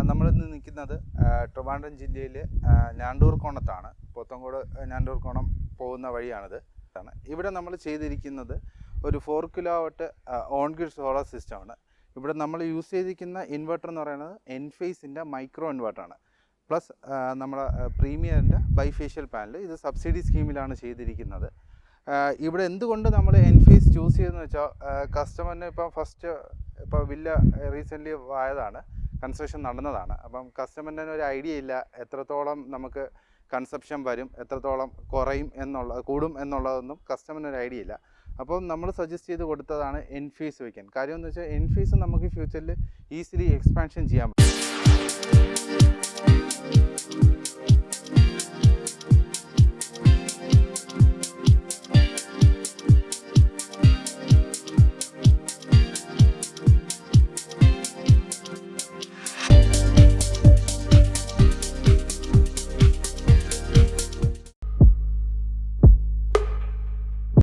നമ്മളിന്ന് നിൽക്കുന്നത് ട്രിവാൻഡ്രം ജില്ലയിലെ ഞാണ്ടൂർ കോണത്താണ്. പോത്തങ്കോട് ഞാണ്ടൂർ കോണം പോകുന്ന വഴിയാണിത്. ഇവിടെ നമ്മൾ ചെയ്തിരിക്കുന്നത് ഒരു 4 കിലോവാട്ട് ഓൺ ഗ്രിഡ് സോളാർ സിസ്റ്റമാണ്. ഇവിടെ നമ്മൾ യൂസ് ചെയ്തിരിക്കുന്ന ഇൻവെർട്ടർ എന്ന് പറയുന്നത് എൻഫേസിൻ്റെ മൈക്രോ ഇൻവെർട്ടറാണ്. പ്ലസ് നമ്മുടെ പ്രീമിയറിൻ്റെ ബൈഫേഷ്യൽ പാനൽ. ഇത് സബ്സിഡി സ്കീമിലാണ് ചെയ്തിരിക്കുന്നത്. ഇവിടെ എന്തുകൊണ്ട് നമ്മൾ എൻഫേസ് ചൂസ് ചെയ്തെന്ന് വെച്ചാൽ കസ്റ്റമറിന് ഇപ്പോൾ വില്ല റീസെൻ്റ്ലി ആയതാണ്, കൺസ്ട്രക്ഷൻ നടന്നതാണ്. അപ്പം കസ്റ്റമറിന് ഒരു ഐഡിയ ഇല്ല എത്രത്തോളം നമുക്ക് കൺസപ്ഷൻ വരും, എത്രത്തോളം കൂടും എന്നുള്ളതൊന്നും കസ്റ്റമറിന് ഒരു ഐഡിയ ഇല്ല. അപ്പം നമ്മൾ സജസ്റ്റ് ചെയ്ത് കൊടുത്തതാണ് എൻഫേസ് വയ്ക്കാൻ. കാര്യം എന്ന് വെച്ചാൽ എൻഫേസ് നമുക്ക് ഫ്യൂച്ചറിൽ ഈസിലി എക്സ്പാൻഷൻ ചെയ്യാൻ പറ്റും.